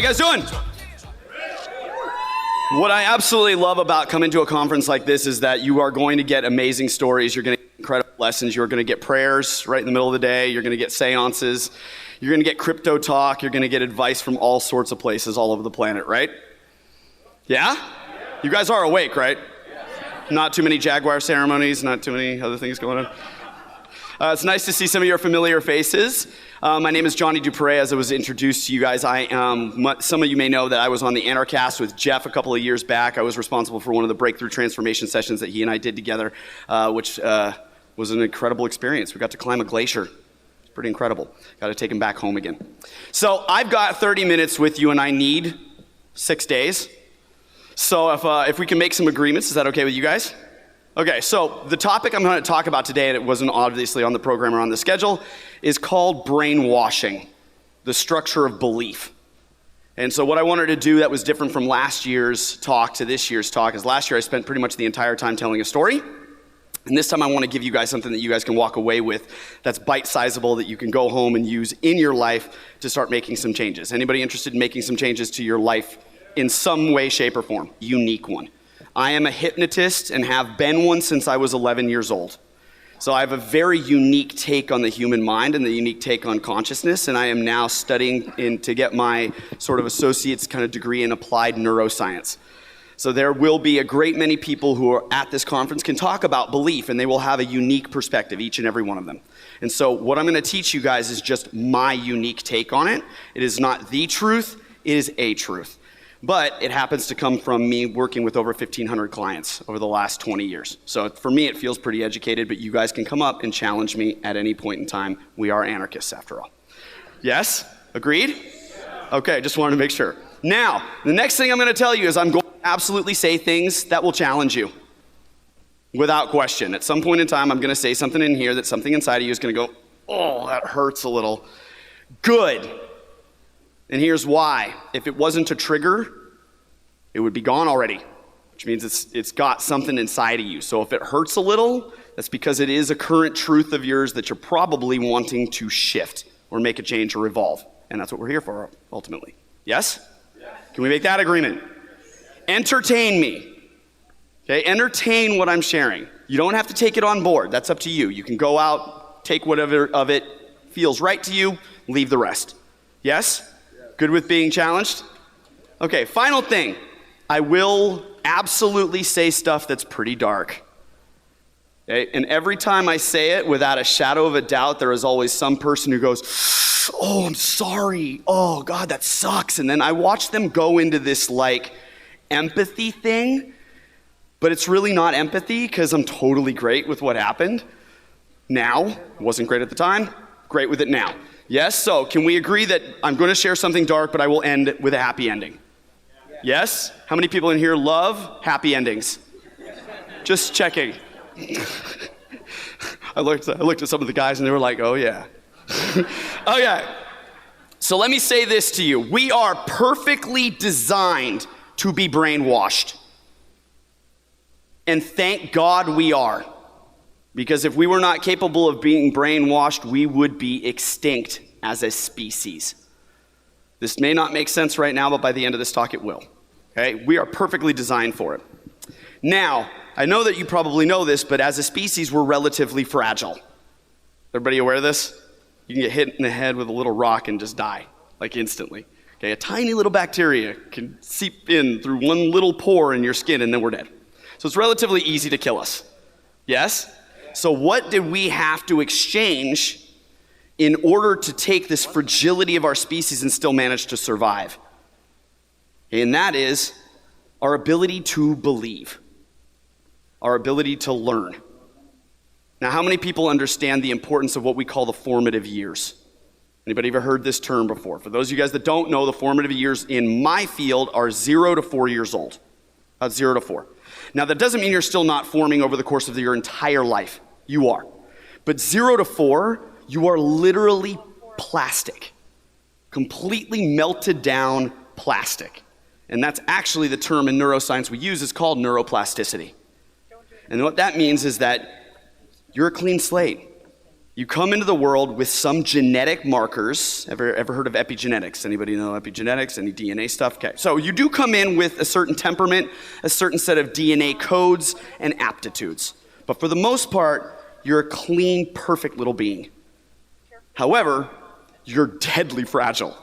you guys doing? What I absolutely love about coming to a conference like this is that you are going to get amazing stories. You're going to get incredible lessons. You're going to get prayers right in the middle of the day. You're going to get seances. You're going to get crypto talk. You're going to get advice from all sorts of places all over the planet, right? Yeah? You guys are awake, right? Not too many Jaguar ceremonies, not too many other things going on. It's nice to see some of your familiar faces. My name is Jonny Dupre, as I was introduced to you guys. Some of you may know that I was on the Anarchast with Jeff a couple of years back. I was responsible for one of the breakthrough transformation sessions that he and I did together, which was an incredible experience. We got to climb a glacier. It's pretty incredible. Got to take him back home again. So I've got 30 minutes with you, and I need 6 days. So if we can make some agreements, is that okay with you guys? Okay, so the topic I'm going to talk about today, and it wasn't obviously on the program or on the schedule, is called brainwashing, the structure of belief. And so what I wanted to do that was different from last year's talk to this year's talk is last year I spent pretty much the entire time telling a story. And this time I want to give you guys something that you guys can walk away with that's bite-sizable, that you can go home and use in your life to start making some changes. Anybody interested in making some changes to your life in some way, shape, or form? Unique one. I am a hypnotist and have been one since I was 11 years old. So I have a very unique take on the human mind and the unique take on consciousness, and I am now studying to get my sort of associate's kind of degree in applied neuroscience. So there will be a great many people who are at this conference can talk about belief, and they will have a unique perspective, each and every one of them. And so what I'm going to teach you guys is just my unique take on it. It is not the truth, it is a truth. But it happens to come from me working with over 1,500 clients over the last 20 years. So for me, it feels pretty educated, but you guys can come up and challenge me at any point in time. We are anarchists, after all. Yes? Agreed? Okay, just wanted to make sure. Now, the next thing I'm going to tell you is I'm going to absolutely say things that will challenge you. Without question. At some point in time, I'm going to say something in here that something inside of you is going to go, oh, that hurts a little. Good. And here's why. If it wasn't a trigger, it would be gone already, which means it's got something inside of you. So if it hurts a little, that's because it is a current truth of yours that you're probably wanting to shift or make a change or evolve. And that's what we're here for, ultimately. Yes? Can we make that agreement? Entertain me. Okay, entertain what I'm sharing. You don't have to take it on board. That's up to you. You can go out, take whatever of it feels right to you, leave the rest. Yes? Good with being challenged? Okay, final thing. I will absolutely say stuff that's pretty dark. Okay? And every time I say it, without a shadow of a doubt, there is always some person who goes, oh, I'm sorry. Oh, God, that sucks. And then I watch them go into this, like, empathy thing. But it's really not empathy, because I'm totally great with what happened. Now, wasn't great at the time, great with it now. Yes, so can we agree that I'm going to share something dark, but I will end with a happy ending? Yes? How many people in here love happy endings? Just checking. I looked at some of the guys and they were like, oh yeah. Oh yeah. So let me say this to you. We are perfectly designed to be brainwashed. And thank God we are. Because if we were not capable of being brainwashed, we would be extinct as a species. This may not make sense right now, but by the end of this talk it will. Okay? We are perfectly designed for it. Now, I know that you probably know this, but as a species, we're relatively fragile. Everybody aware of this? You can get hit in the head with a little rock and just die, like instantly. Okay? A tiny little bacteria can seep in through one little pore in your skin and then we're dead. So it's relatively easy to kill us. Yes? So what did we have to exchange in order to take this fragility of our species and still manage to survive? And that is our ability to believe, our ability to learn. Now, how many people understand the importance of what we call the formative years? Anybody ever heard this term before? For those of you guys that don't know, the formative years in my field are 0 to 4 years old. About 0 to 4. Now, that doesn't mean you're still not forming over the course of your entire life. You are. But 0 to 4, you are literally plastic. Completely melted down plastic. And that's actually the term in neuroscience we use. It's called neuroplasticity. And what that means is that you're a clean slate. You come into the world with some genetic markers. Ever heard of epigenetics? Anybody know epigenetics? Any DNA stuff? Okay, so you do come in with a certain temperament, a certain set of DNA codes and aptitudes. But for the most part, you're a clean, perfect little being. However, you're deadly fragile.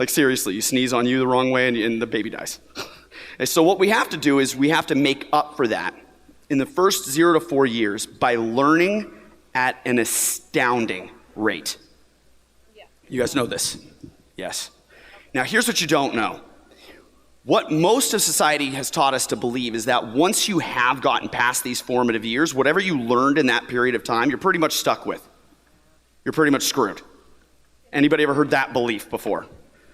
Like seriously, you sneeze on you the wrong way and the baby dies. And so what we have to do is we have to make up for that in the first 0 to 4 years by learning at an astounding rate. Yeah. You guys know this? Yes. Now here's what you don't know. What most of society has taught us to believe is that once you have gotten past these formative years, whatever you learned in that period of time, you're pretty much stuck with. You're pretty much screwed. Anybody ever heard that belief before?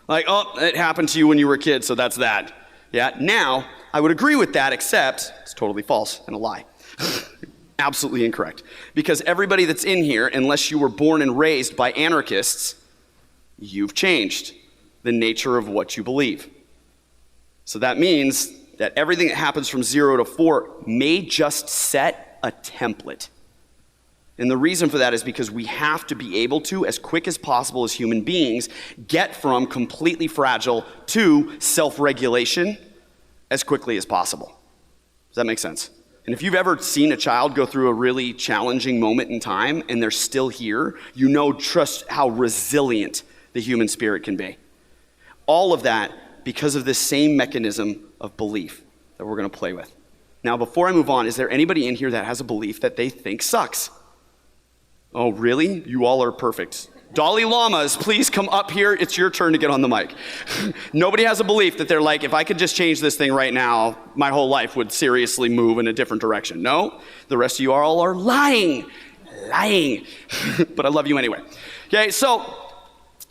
Like, oh, it happened to you when you were a kid, so that's that. Yeah, now, I would agree with that, except it's totally false and a lie. Absolutely incorrect. Because everybody that's in here, unless you were born and raised by anarchists, you've changed the nature of what you believe. So that means that everything that happens from 0 to 4 may just set a template. And the reason for that is because we have to be able to, as quick as possible as human beings, get from completely fragile to self-regulation as quickly as possible. Does that make sense? And if you've ever seen a child go through a really challenging moment in time and they're still here, you know just how resilient the human spirit can be. All of that because of this same mechanism of belief that we're going to play with. Now, before I move on, is there anybody in here that has a belief that they think sucks? Oh, really? You all are perfect. Dalai Lamas, please come up here. It's your turn to get on the mic. Nobody has a belief that they're like, if I could just change this thing right now, my whole life would seriously move in a different direction. No, the rest of you all are lying. But I love you anyway. Okay, so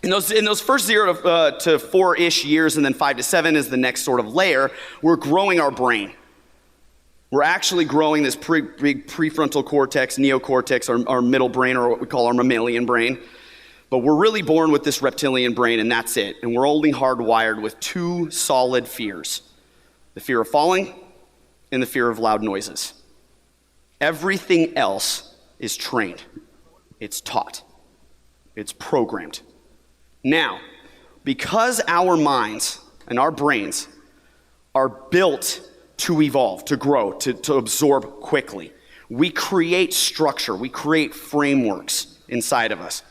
in those first 0 to 4-ish years, and then 5 to 7 is the next sort of layer, we're growing our brain. We're actually growing this big prefrontal cortex, neocortex, our middle brain, or what we call our mammalian brain. But we're really born with this reptilian brain, and that's it. And we're only hardwired with 2 solid fears: the fear of falling and the fear of loud noises. Everything else is trained. It's taught. It's programmed. Now, because our minds and our brains are built to evolve, to grow, to absorb quickly, we create structure, we create frameworks inside of us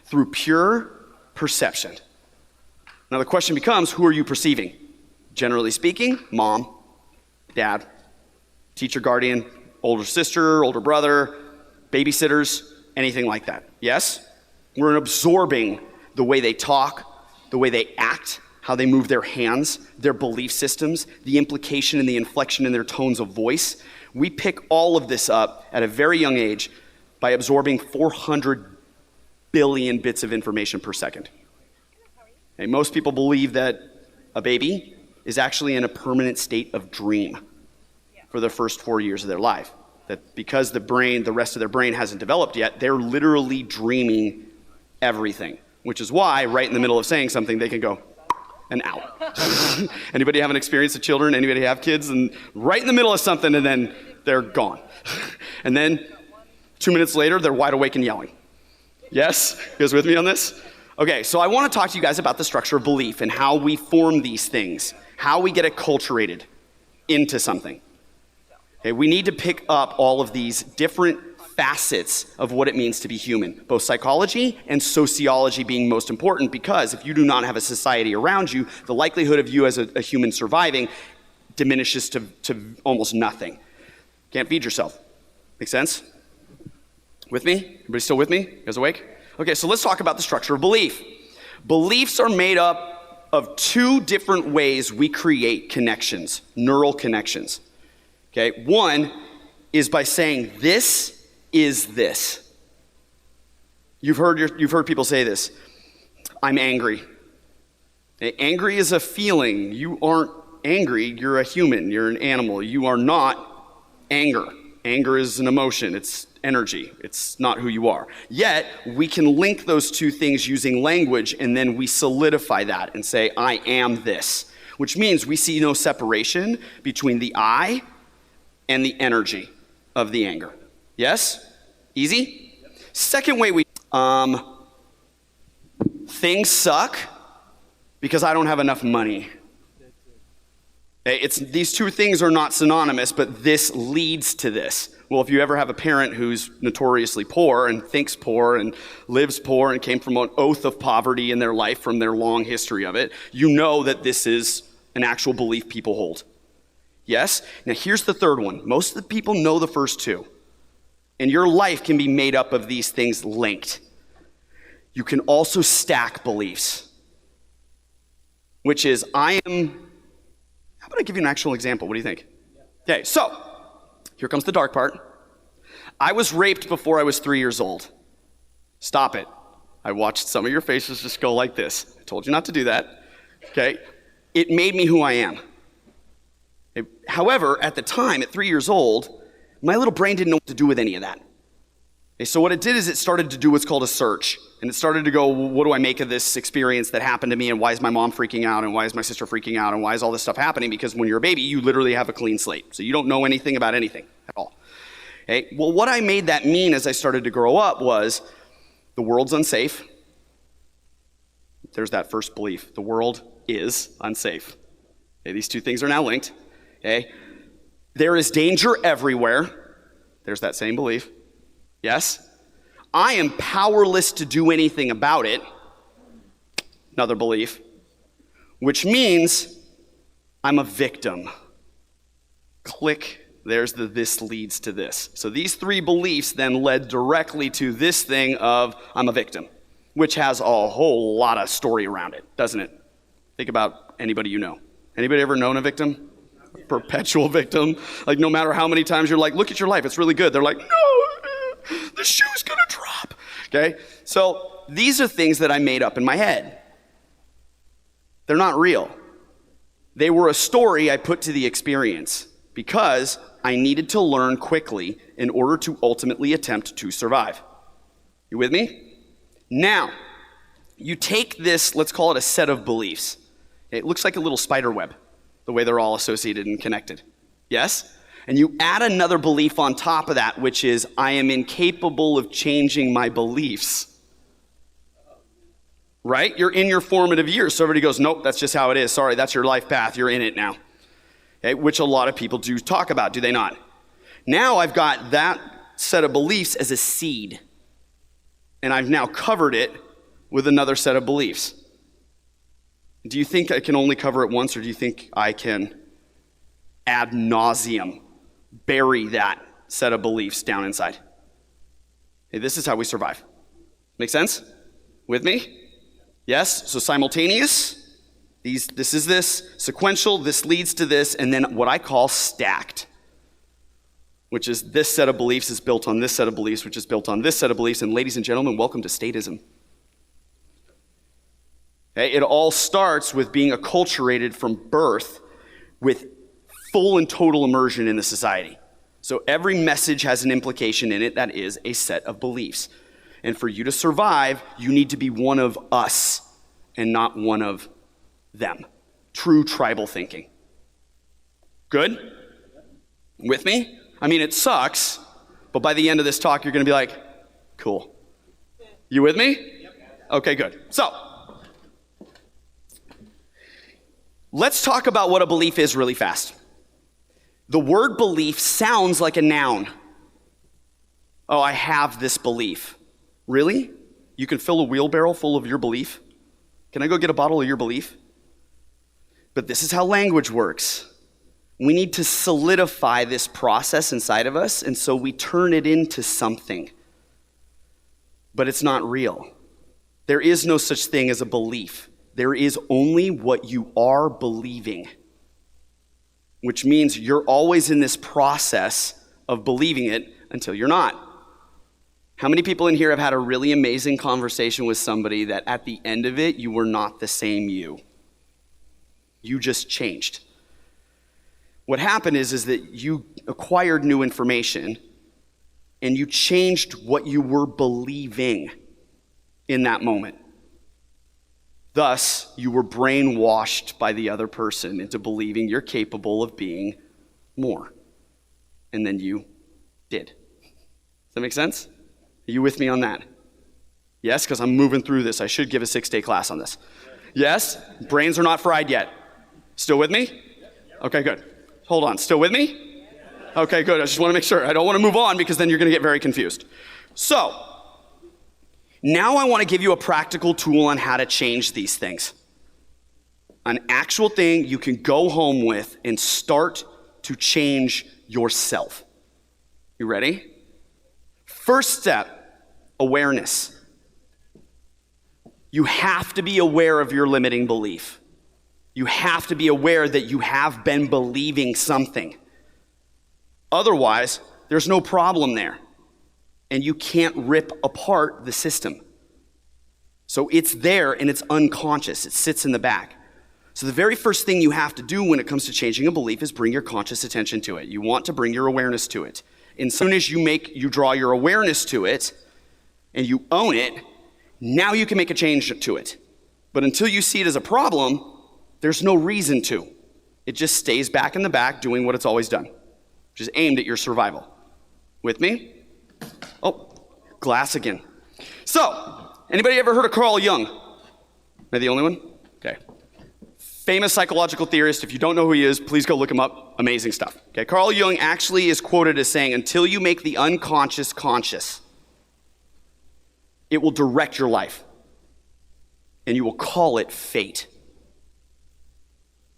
through pure perception. Now the question becomes, who are you perceiving? Generally speaking, mom, dad, teacher, guardian, older sister, older brother, babysitters, anything like that. Yes? We're absorbing the way they talk, the way they act, how they move their hands, their belief systems, the implication and the inflection in their tones of voice. We pick all of this up at a very young age by absorbing 400 billion bits of information per second. Okay, most people believe that a baby is actually in a permanent state of dream for the first 4 years of their life. That because the rest of their brain hasn't developed yet, they're literally dreaming everything, which is why right in the middle of saying something, they can go, and out. Anybody have an experience of children? Anybody have kids? And right in the middle of something, and then they're gone. And then 2 minutes later, they're wide awake and yelling. Yes? You guys with me on this? Okay, so I want to talk to you guys about the structure of belief and how we form these things, how we get acculturated into something. Okay, we need to pick up all of these different facets of what it means to be human, both psychology and sociology being most important, because if you do not have a society around you, the likelihood of you as a human surviving diminishes to almost nothing. Can't feed yourself. Make sense? With me? Everybody still with me? You guys awake? Okay, so let's talk about the structure of belief. Beliefs are made up of 2 different ways we create connections, neural connections. Okay, one is by saying this is this. You've heard people say this. I'm angry. Okay, angry is a feeling. You aren't angry. You're a human. You're an animal. You are not anger. Anger is an emotion. It's energy. It's not who you are. Yet, we can link those 2 things using language, and then we solidify that and say, I am this, which means we see no separation between the I and the energy of the anger. Yes? Easy? Second way things suck because I don't have enough money. These two things are not synonymous, but this leads to this. Well, if you ever have a parent who's notoriously poor and thinks poor and lives poor and came from an oath of poverty in their life from their long history of it, you know that this is an actual belief people hold. Yes? Now here's the third one. Most of the people know the first two. And your life can be made up of these things linked. You can also stack beliefs, which is how about I give you an actual example? What do you think? Okay, so here comes the dark part. I was raped before I was 3 years old. Stop it. I watched some of your faces just go like this. I told you not to do that. Okay? It made me who I am. However, at the time, at 3 years old, my little brain didn't know what to do with any of that. Okay, so what it did is it started to do what's called a search. And it started to go, what do I make of this experience that happened to me? And why is my mom freaking out? And why is my sister freaking out? And why is all this stuff happening? Because when you're a baby, you literally have a clean slate. So you don't know anything about anything at all. Okay? Well, what I made that mean as I started to grow up was the world's unsafe. There's that first belief. The world is unsafe. Okay, these two things are now linked. Okay? There is danger everywhere. There's that same belief. Yes? I am powerless to do anything about it. Another belief. Which means I'm a victim. Click. There's the this leads to this. So these three beliefs then led directly to this thing of I'm a victim, which has a whole lot of story around it, doesn't it? Think about anybody you know. Anybody ever known a victim? A perpetual victim? Like no matter how many times you're like, look at your life, it's really good. They're like, no, the shoe's gonna drop. Okay? So these are things that I made up in my head. They're not real. They were a story I put to the experience because I needed to learn quickly in order to ultimately attempt to survive. You with me? Now, you take this, let's call it a set of beliefs. It looks like a little spider web, the way they're all associated and connected. Yes? And you add another belief on top of that, which is, I am incapable of changing my beliefs. Right? You're in your formative years, so everybody goes, nope, that's just how it is. Sorry, that's your life path. You're in it now. Okay? Which a lot of people do talk about, do they not? Now I've got that set of beliefs as a seed. And I've now covered it with another set of beliefs. Do you think I can only cover it once, or do you think I can ad nauseum bury that set of beliefs down inside? Hey, this is how we survive. Make sense? With me? Yes? So simultaneous, this is this, sequential, this leads to this, and then what I call stacked, which is this set of beliefs is built on this set of beliefs, which is built on this set of beliefs, and ladies and gentlemen, welcome to statism. Okay? It all starts with being acculturated from birth with full and total immersion in the society. So every message has an implication in it that is a set of beliefs. And for you to survive, you need to be one of us and not one of them. True tribal thinking. Good? With me? I mean, it sucks, but by the end of this talk, you're going to be like, cool. You with me? Okay, good. So, let's talk about what a belief is really fast. The word belief sounds like a noun. Oh, I have this belief. Really? You can fill a wheelbarrow full of your belief? Can I go get a bottle of your belief? But this is how language works. We need to solidify this process inside of us, and so we turn it into something. But it's not real. There is no such thing as a belief. There is only what you are believing, which means you're always in this process of believing it until you're not. How many people in here have had a really amazing conversation with somebody that at the end of it, you were not the same you? You just changed. What happened is that you acquired new information and you changed what you were believing in that moment. Thus, you were brainwashed by the other person into believing you're capable of being more. And then you did. Does that make sense? Are you with me on that? Yes, because I'm moving through this. I should give a 6-day class on this. Yes? Brains are not fried yet. Still with me? Okay, good. Hold on. Still with me? Okay, good. I just want to make sure. I don't want to move on because then you're going to get very confused. So, now I want to give you a practical tool on how to change these things. An actual thing you can go home with and start to change yourself. You ready? First step, awareness. You have to be aware of your limiting belief. You have to be aware that you have been believing something. Otherwise, there's no problem there. And you can't rip apart the system. So it's there and it's unconscious. It sits in the back. So the very first thing you have to do when it comes to changing a belief is bring your conscious attention to it. You want to bring your awareness to it. And as soon as you draw your awareness to it and you own it, now you can make a change to it. But until you see it as a problem, there's no reason to. It just stays back in the back doing what it's always done, which is aimed at your survival. With me? Oh, glass again. So, anybody ever heard of Carl Jung? Am I the only one? Okay. Famous psychological theorist. If you don't know who he is, please go look him up. Amazing stuff. Okay, Carl Jung actually is quoted as saying, until you make the unconscious conscious, it will direct your life. And you will call it fate.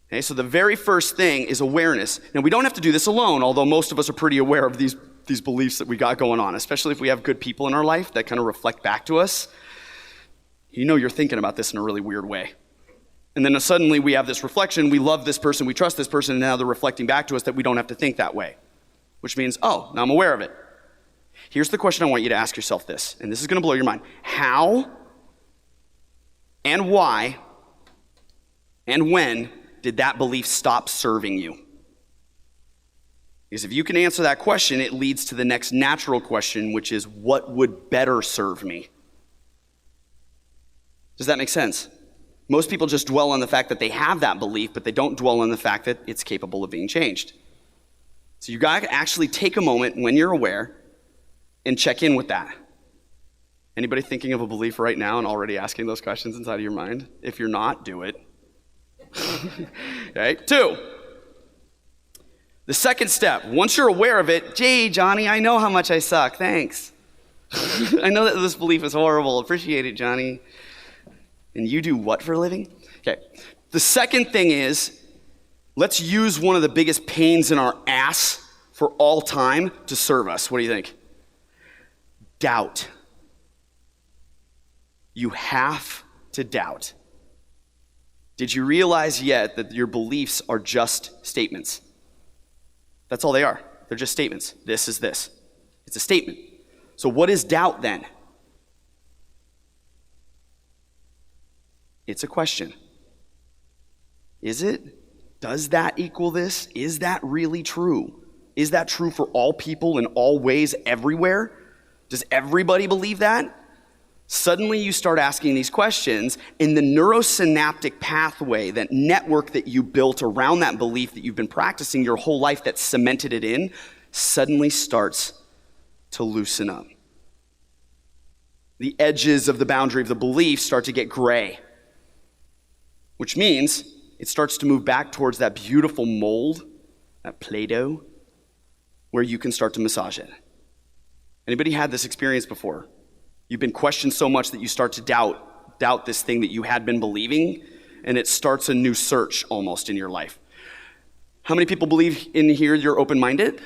Okay, so the very first thing is awareness. Now, we don't have to do this alone, although most of us are pretty aware of these beliefs that we got going on, especially if we have good people in our life that kind of reflect back to us. You know you're thinking about this in a really weird way. And then suddenly we have this reflection, we love this person, we trust this person, and now they're reflecting back to us that we don't have to think that way. Which means, oh, now I'm aware of it. Here's the question I want you to ask yourself this, and this is going to blow your mind. How and why and when did that belief stop serving you? Because if you can answer that question, it leads to the next natural question, which is, what would better serve me? Does that make sense? Most people just dwell on the fact that they have that belief, but they don't dwell on the fact that it's capable of being changed. So you got to actually take a moment when you're aware and check in with that. Anybody thinking of a belief right now and already asking those questions inside of your mind? If you're not, do it. Okay, 2. The second step, once you're aware of it, gee, Johnny, I know how much I suck, thanks. I know that this belief is horrible, appreciate it, Johnny. And you do what for a living? Okay, the second thing is, let's use one of the biggest pains in our ass for all time to serve us. What do you think? Doubt. You have to doubt. Did you realize yet that your beliefs are just statements? That's all they are. They're just statements. This is this. It's a statement. So what is doubt then? It's a question. Is it? Does that equal this? Is that really true? Is that true for all people in all ways everywhere? Does everybody believe that? Suddenly you start asking these questions, and the neurosynaptic pathway, that network that you built around that belief that you've been practicing your whole life that cemented it in, suddenly starts to loosen up. The edges of the boundary of the belief start to get gray, which means it starts to move back towards that beautiful mold, that Play-Doh, where you can start to massage it. Anybody had this experience before? You've been questioned so much that you start to doubt this thing that you had been believing, and it starts a new search almost in your life. How many people believe in here you're open-minded?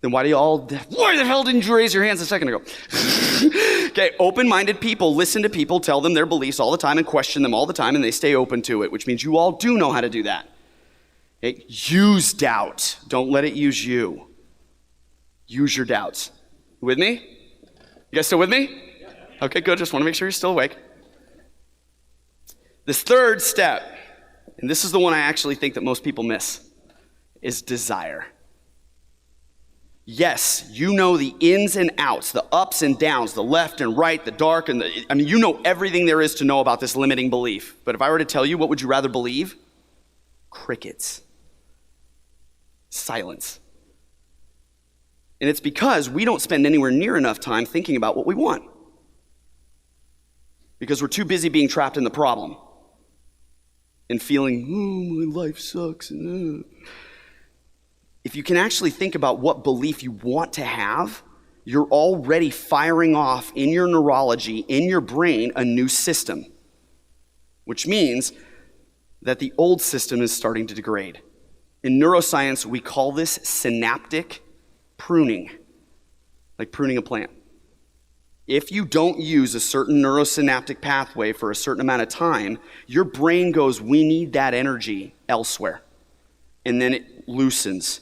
Then why the hell didn't you raise your hands a second ago? Okay, open-minded people listen to people, tell them their beliefs all the time and question them all the time, and they stay open to it, which means you all do know how to do that. Okay? Use doubt. Don't let it use you. Use your doubts. With me? You guys still with me? Okay, good. Just want to make sure you're still awake. This third step, and this is the one I actually think that most people miss, is desire. Yes, you know the ins and outs, the ups and downs, the left and right, the dark, and you know everything there is to know about this limiting belief. But if I were to tell you, what would you rather believe? Crickets. Silence. And it's because we don't spend anywhere near enough time thinking about what we want. Because we're too busy being trapped in the problem and feeling, oh, my life sucks. If you can actually think about what belief you want to have, you're already firing off in your neurology, in your brain, a new system, which means that the old system is starting to degrade. In neuroscience, we call this synaptic pruning, like pruning a plant. If you don't use a certain neurosynaptic pathway for a certain amount of time, your brain goes, we need that energy elsewhere. And then it loosens.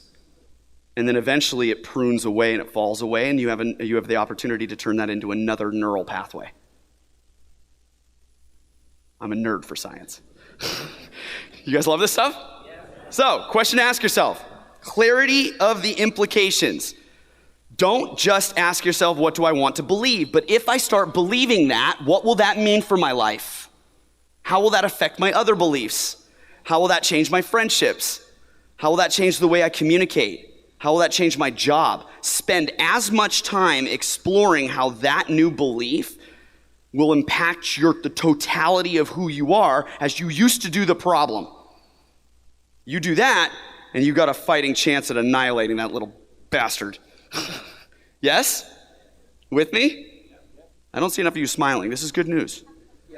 And then eventually it prunes away and it falls away, and you have the opportunity to turn that into another neural pathway. I'm a nerd for science. You guys love this stuff? Yeah. So, question to ask yourself. Clarity of the implications. Don't just ask yourself, what do I want to believe? But if I start believing that, what will that mean for my life? How will that affect my other beliefs? How will that change my friendships? How will that change the way I communicate? How will that change my job? Spend as much time exploring how that new belief will impact the totality of who you are as you used to do the problem. You do that, and you got a fighting chance at annihilating that little bastard. Yes? With me? I don't see enough of you smiling. This is good news.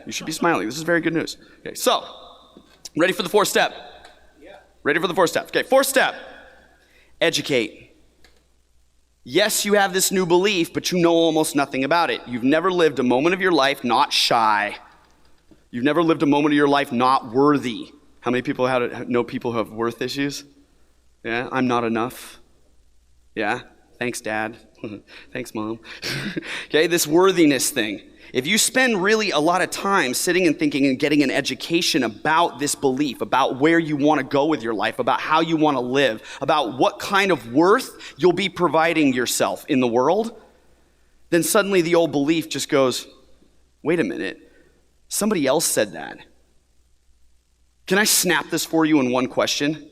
You should be smiling. This is very good news. Okay, so, ready for the fourth step? Ready for the fourth step? Okay, fourth step. Educate. Yes, you have this new belief, but you know almost nothing about it. You've never lived a moment of your life not shy. You've never lived a moment of your life not worthy. How many people know people who have worth issues? Yeah, I'm not enough. Yeah, thanks, Dad. Thanks, Mom. Okay, this worthiness thing. If you spend really a lot of time sitting and thinking and getting an education about this belief, about where you want to go with your life, about how you want to live, about what kind of worth you'll be providing yourself in the world, then suddenly the old belief just goes, wait a minute, somebody else said that. Can I snap this for you in one question?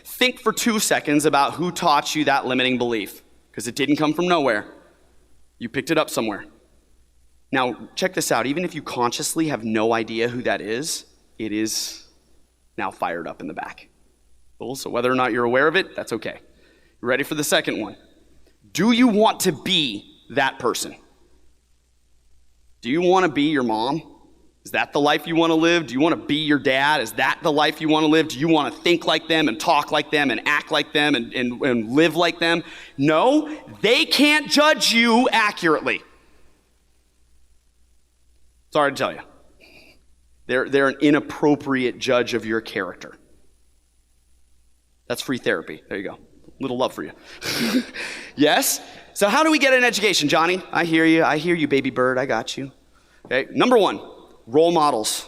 Think for 2 seconds about who taught you that limiting belief, because it didn't come from nowhere. You picked it up somewhere. Now, check this out. Even if you consciously have no idea who that is, it is now fired up in the back. Cool? So whether or not you're aware of it, that's okay. You ready for the second one? Do you want to be that person? Do you want to be your mom? Is that the life you want to live? Do you want to be your dad? Is that the life you want to live? Do you want to think like them and talk like them and act like them and live like them? No, they can't judge you accurately. Sorry to tell you. They're an inappropriate judge of your character. That's free therapy. There you go. Little love for you. Yes? So how do we get an education, Johnny? I hear you, baby bird. I got you. Okay. Number one, role models.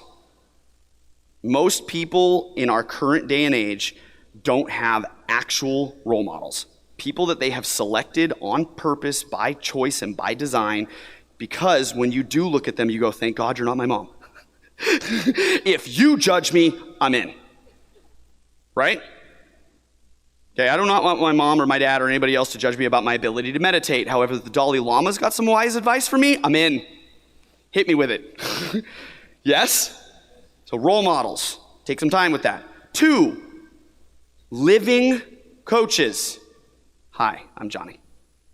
Most people in our current day and age don't have actual role models. People that they have selected on purpose, by choice, and by design, because when you do look at them, you go, thank God you're not my mom. If you judge me, I'm in. Right? Okay, I do not want my mom or my dad or anybody else to judge me about my ability to meditate. However, the Dalai Lama's got some wise advice for me, I'm in. Hit me with it. Yes? So role models. Take some time with that. 2, living coaches. Hi, I'm Johnny.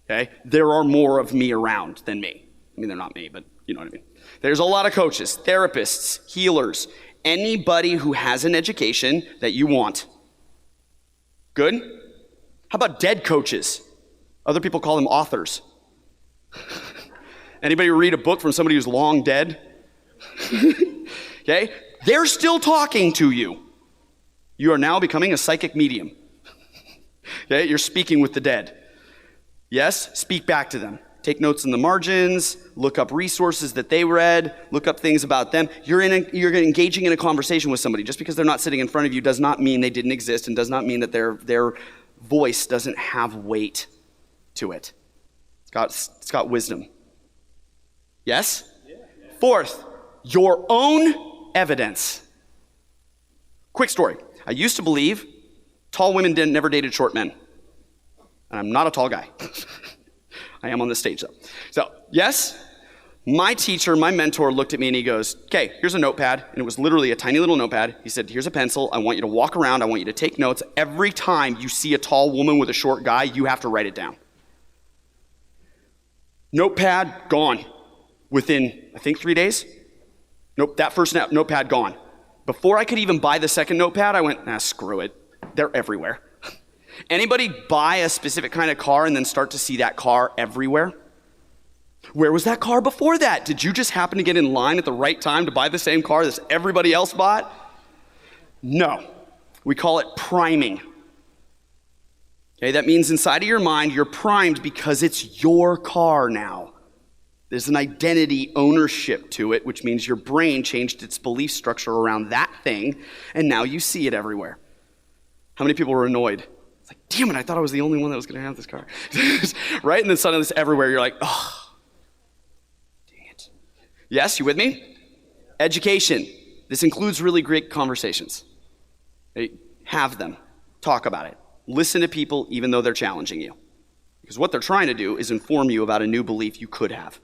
Okay? There are more of me around than me. I mean, they're not me, but you know what I mean. There's a lot of coaches, therapists, healers, anybody who has an education that you want. Good? How about dead coaches? Other people call them authors. Anybody read a book from somebody who's long dead? Okay? They're still talking to you. You are now becoming a psychic medium. Okay? You're speaking with the dead. Yes? Speak back to them. Take notes in the margins, look up resources that they read, look up things about them. You're engaging in a conversation with somebody. Just because they're not sitting in front of you does not mean they didn't exist and does not mean that their voice doesn't have weight to it. It's got wisdom. Yes? Yeah. 4th, your own evidence. Quick story. I used to believe tall women never dated short men. And I'm not a tall guy. I am on the stage though. So, yes, my teacher, my mentor looked at me and he goes, okay, here's a notepad. And it was literally a tiny little notepad. He said, here's a pencil. I want you to walk around. I want you to take notes. Every time you see a tall woman with a short guy, you have to write it down. Notepad, gone. Within, I think, 3 days. Nope, that first notepad, gone. Before I could even buy the second notepad, I went, screw it. They're everywhere. Anybody buy a specific kind of car and then start to see that car everywhere? Where was that car before that? Did you just happen to get in line at the right time to buy the same car that everybody else bought? No. We call it priming. Okay, that means inside of your mind, you're primed because it's your car now. There's an identity ownership to it, which means your brain changed its belief structure around that thing, and now you see it everywhere. How many people were annoyed? It's like, damn it, I thought I was the only one that was going to have this car. Right? And then suddenly it's everywhere. You're like, oh, dang it. Yes, you with me? Education. This includes really great conversations. Have them. Talk about it. Listen to people even though they're challenging you. Because what they're trying to do is inform you about a new belief you could have.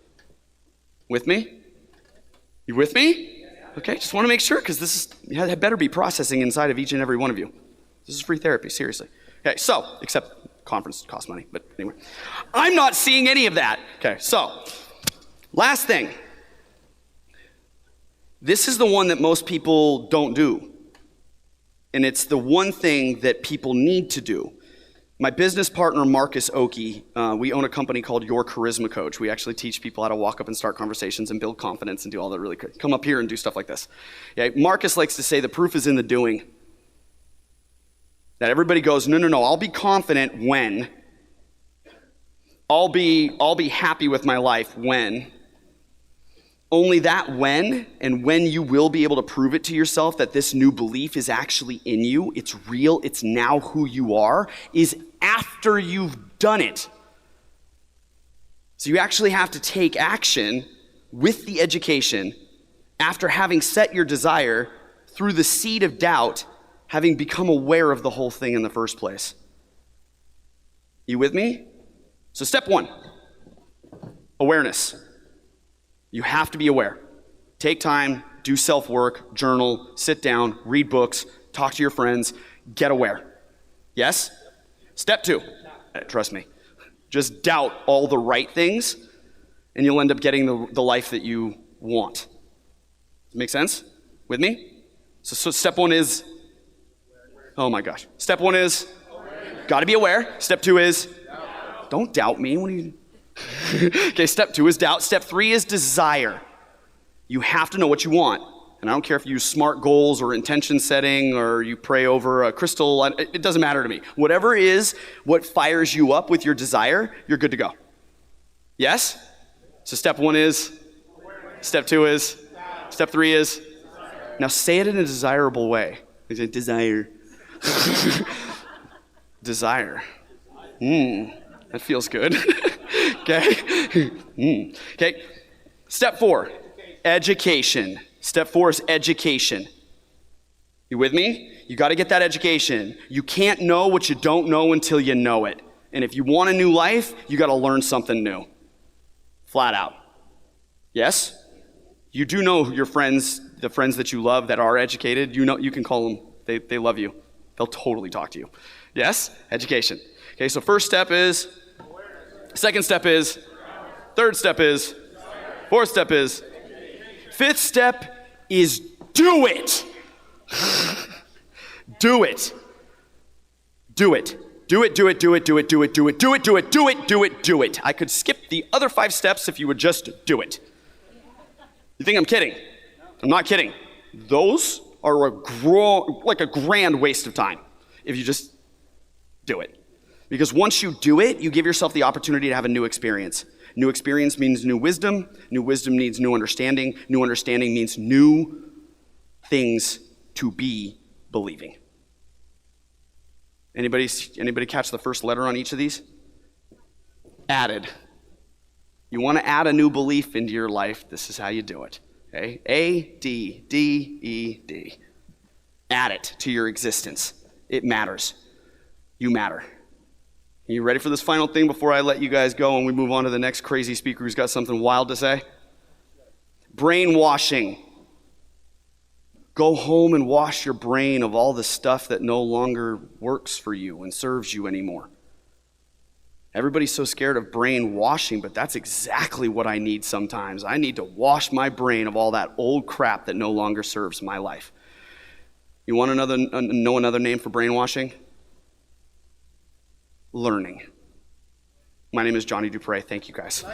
With me? You with me? Okay, just want to make sure because this had better be processing inside of each and every one of you. This is free therapy, seriously. Okay, so, except conference costs money, but anyway. I'm not seeing any of that. Okay, so, last thing. This is the one that most people don't do. And it's the one thing that people need to do. My business partner, Marcus Oakey, we own a company called Your Charisma Coach. We actually teach people how to walk up and start conversations and build confidence and do all that really good. Come up here and do stuff like this. Yeah, Marcus likes to say the proof is in the doing. That everybody goes, no, I'll be confident when. I'll be happy with my life when. Only that when, and when you will be able to prove it to yourself that this new belief is actually in you, it's real, it's now who you are, is after you've done it. So you actually have to take action with the education after having set your desire through the seed of doubt, having become aware of the whole thing in the first place. You with me? So step one, awareness. You have to be aware. Take time, do self-work, journal, sit down, read books, talk to your friends, get aware. Yes? Step two, trust me, just doubt all the right things and you'll end up getting the life that you want. Make sense? With me? So step one is, oh my gosh. Step one is, gotta be aware. Step two is, don't doubt me. What are you? Okay, step two is doubt. Step three is desire. You have to know what you want. And I don't care if you use SMART goals or intention setting or you pray over a crystal. It doesn't matter to me. Whatever is what fires you up with your desire, you're good to go. Yes? So step one is, step two is, step three is. Now say it in a desirable way. Desire. Desire. That feels good. Okay. Okay. Step four, education. Step four is education. You with me? You got to get that education. You can't know what you don't know until you know it. And if you want a new life, you got to learn something new. Flat out. Yes? You do know your friends, the friends that you love that are educated, you know, you can call them. They love you. They'll totally talk to you. Yes? Education. Okay, so first step is, second step is, third step is, fourth step is, fifth step is do it. Do it. Do it. Do it, do it, do it, do it, do it, do it, do it, do it, do it, do it, do it. I could skip the other 5 steps if you would just do it. You think I'm kidding? I'm not kidding. Those are like a grand waste of time if you just do it. Because once you do it, you give yourself the opportunity to have a new experience. New experience means new wisdom. New wisdom needs new understanding. New understanding means new things to be believing. Anybody catch the first letter on each of these? Added. You want to add a new belief into your life, this is how you do it. Okay? A.D.D.E.D. Add it to your existence. It matters. You matter. You ready for this final thing before I let you guys go and we move on to the next crazy speaker who's got something wild to say? Brainwashing. Go home and wash your brain of all the stuff that no longer works for you and serves you anymore. Everybody's so scared of brainwashing, but that's exactly what I need sometimes. I need to wash my brain of all that old crap that no longer serves my life. You want know another name for brainwashing? Learning. My name is Jonny Dupre. Thank you, guys.